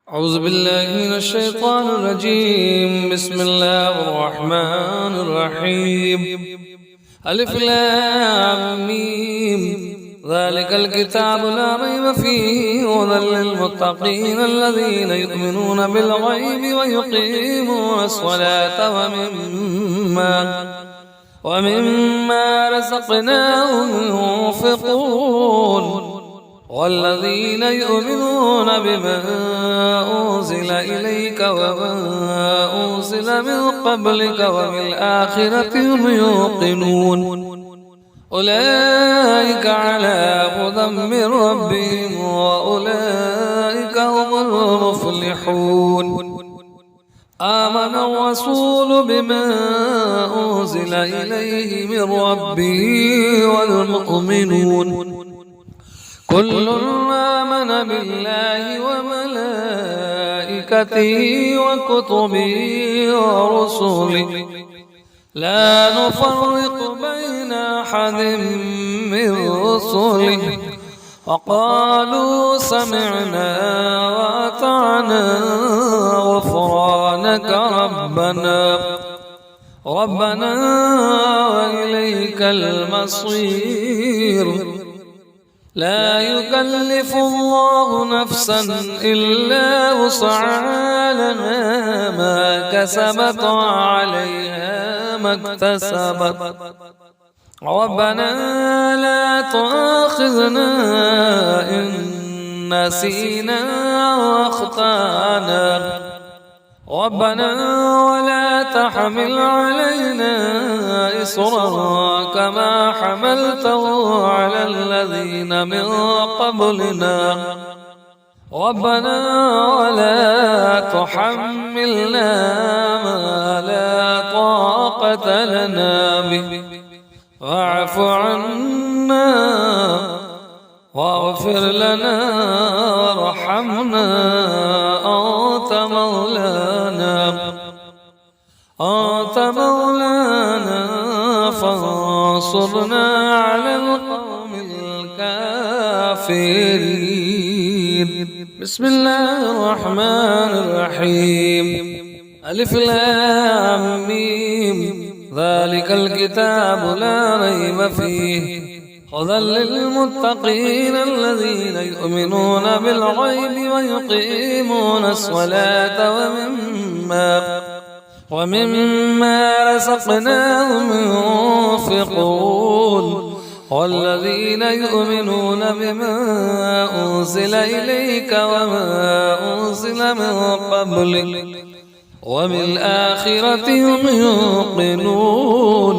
أعوذ بالله من الشيطان الرجيم. بسم الله الرحمن الرحيم. ألف لام ميم. ذلك الكتاب لا ريب فيه هدى للمتقين الذين يؤمنون بالغيب ويقيمون الصلاة ومما رزقناهم ينفقون والذين يؤمنون بما أنزل إليك وما أنزل من قبلك وبالآخرة هم يوقنون أولئك على هدى من ربهم وأولئك هم المفلحون. آمن الرسول بما أنزل إليه من ربه والمؤمنون كل آمن بالله وملائكته وكتبه ورسله لا نفرق بين أحد من رسله وقالوا سمعنا وأطعنا غفرانك ربنا وإليك المصير. لا يكلف الله نفسا إلا وسعها لها ما كسبت وعليها ما اكتسبت ربنا لا تؤاخذنا إن نسينا وأخطأنا ربنا ولا تحمل علينا إصرا كما حملته على الذين من قبلنا ربنا ولا تحملنا ما لا طاقة لنا به واعف عنا واغفر لنا وارحمنا أنت مولانا فانصرنا على القوم الكافرين. بسم الله الرحمن الرحيم. ألف لام ميم. ذلك الكتاب لا ريب فيه هدى للمتقين الذين يؤمنون بالغيب ويقيمون الصلاة ومما رزقناهم ينفقون والذين يؤمنون بما أنزل إليك وما أنزل من قبلك وبالآخرة هم يوقنون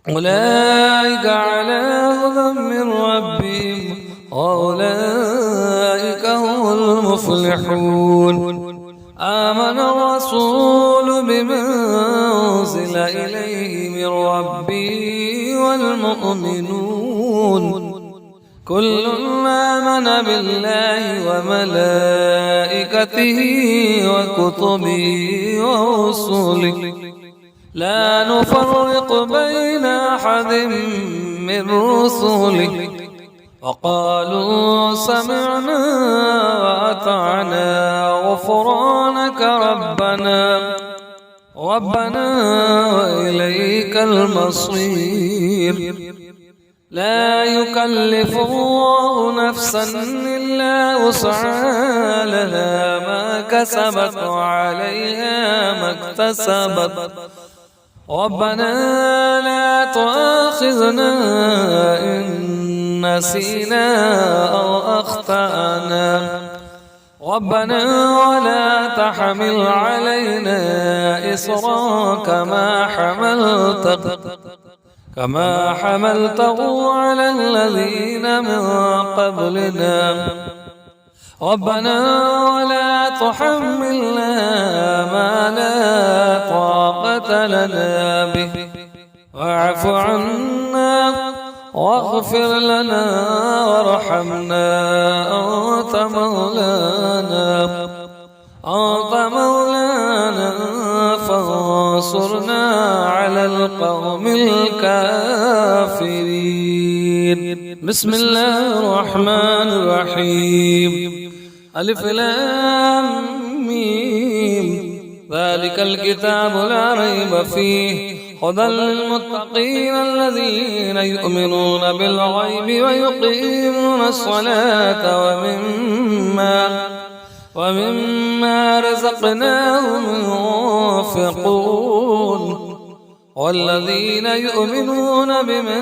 أولئك على هدى من ربهم وأولئك هم المفلحون. آمن الرسول بما أنزل إليه من ربه والمؤمنون كل آمن بالله وملائكته وكتبه ورسله لا نفرق بين أحد من رسله وقالوا سمعنا وأطعنا غفرانك ربنا وإليك المصير. لا يكلف الله نفسا إلا وسعها لها ما كسبت وعليها ما اكتسبت ربنا لا تؤاخذنا إن نسينا أو أخطأنا ربنا ولا تحمل علينا إصرا كما حملته على الذين من قبلنا ربنا ولا تحملنا ما لا طاقة لنا به واعف عنا واغفر لنا وارحمنا أنت مولانا فانصرنا على القوم الكافرين. بسم الله الرحمن الرحيم. ألف لام ميم ذلك الكتاب لا ريب فيه هدى للمتقين الذين يؤمنون بالغيب ويقيمون الصلاة ومما رزقناهم ينفقون والذين يؤمنون بما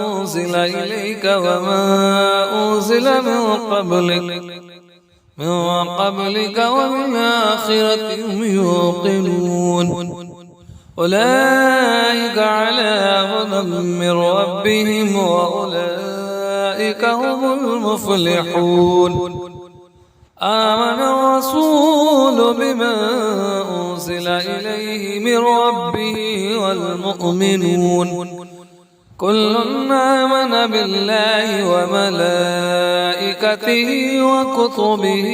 أنزل إليك وما أنزل من قبلك وبالآخرة هم يوقنون أولئك على هدى من ربهم وأولئك هم المفلحون آمن الرسول بما أنزل إليه من ربه والمؤمنون كل آمن بالله وملائكته وكتبه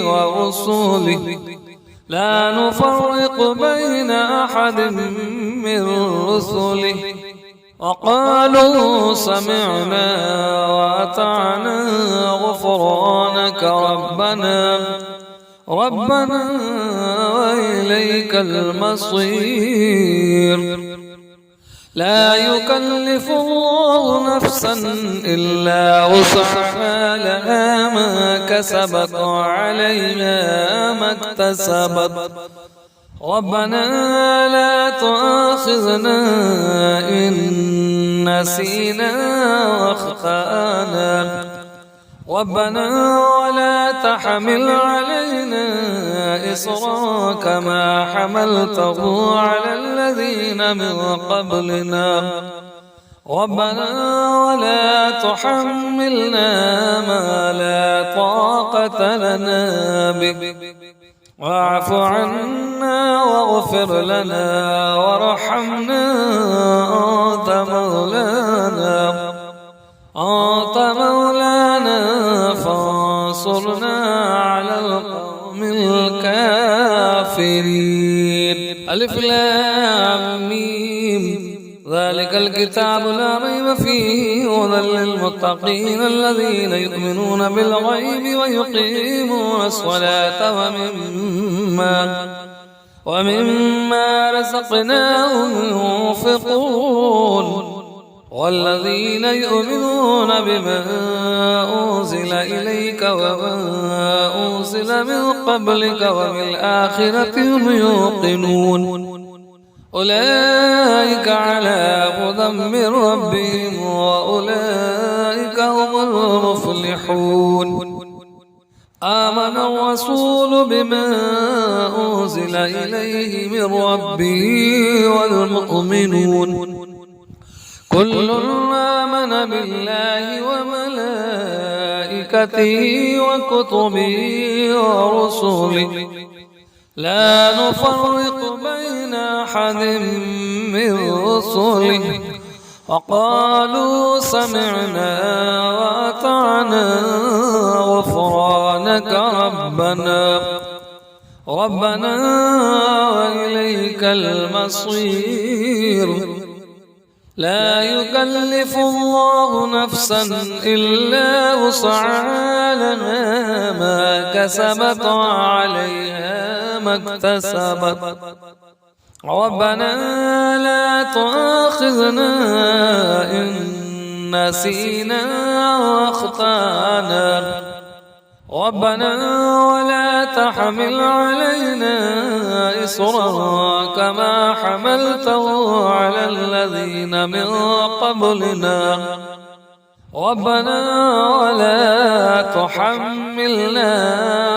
ورسله لا نفرق بين أحد من رسله وقالوا سمعنا وأطعنا غفرانك ربنا وإليك المصير لا يكلف الله نفسا إلا وسعها لها ما كسبت وعليها ما اكتسبت ربنا لا تؤاخذنا إن نسينا واخطأنا ربنا ولا تحمل علينا إصرا كما حملته على الذين من قبلنا ربنا ولا تحملنا ما لا طاقة لنا به واعف عنا واغفر لنا وارحمنا أنت مولانا فانصرنا على القوم الكافرين ألف لام ميم ذلك الكتاب لا ريب فيه هدى للمتقين الذين يؤمنون بالغيب ويقيمون الصلاة ومما رزقناهم ينفقون والذين يؤمنون بما أنزل إليك وما أنزل من قبلك وبالآخرة هم يوقنون أولئك على هدى من ربهم وأولئك هم المفلحون آمن الرسول بما أنزل إليه من ربه والمؤمنون كل آمن بالله وملائكته وكتبه ورسله لا نفرق بين أحد من رسله وقالوا سمعنا وأطعنا غفرانك ربنا وإليك المصير لا يكلف الله نفسا إلا وسعها لها ما كسبت وعليها ما اكتسبت ربنا لا تؤاخذنا إن نسينا واخطأنا ربنا ولا تحمل علينا إصرا كما حملته على الذين من قبلنا ربنا ولا تحملنا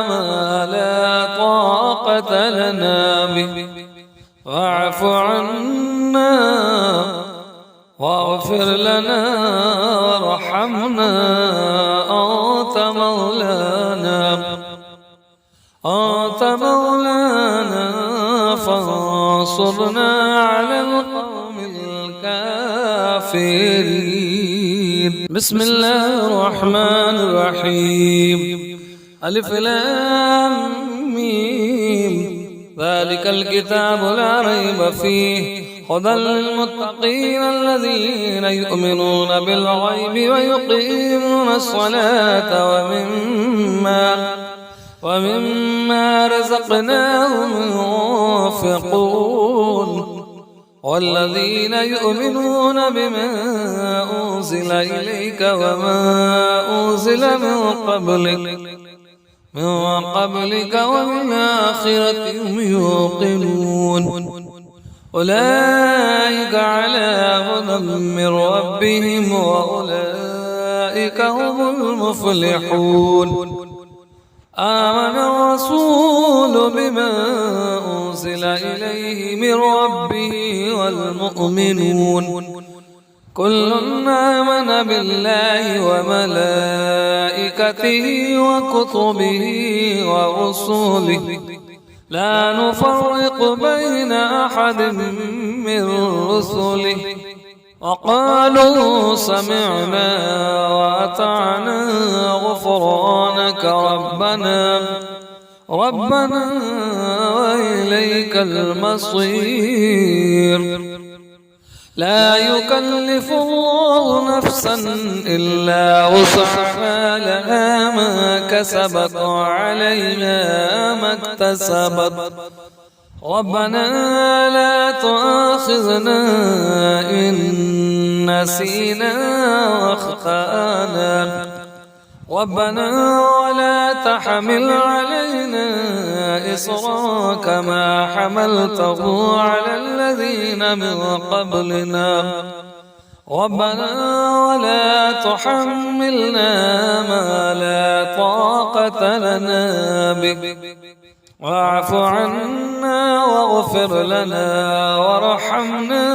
ما لا طاقة لنا به واعف عنا واغفر لنا وارحمنا أنت مولانا فانصرنا على القوم الكافرين بسم الله الرحمن الرحيم ألف لام ميم ذلك الكتاب لا ريب فيه هدى للمتقين الذين يؤمنون بالغيب ويقيمون الصلاة ومما رزقناهم ينفقون والذين يؤمنون بما أنزل إليك وما أنزل من قبلك وبالآخرة هم يوقنون أولئك على هدى من ربهم وأولئك هم المفلحون آمن الرسول بما أنزل إليه من ربه والمؤمنون كل آمن بالله وملائكته وكتبه ورسله لا نفرق بين أحد من رسله وقالوا سمعنا وأطعنا غفرانك ربنا وإليك المصير لا يكلف الله نفسا إلا وسعها لها ما كسبت وعليها ما اكتسبت ربنا لا تؤاخذنا إن نسينا واخطأنا ربنا ولا تحمل علينا إصرا كما حملته على الذين من قبلنا ربنا ولا تحملنا ما لا طاقة لنا به واعف عنا واغفر لنا وارحمنا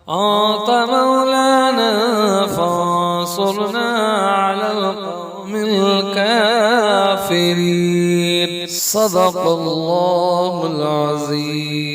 أنت مولانا فانصرنا على القوم الكافرين صدق الله العظيم.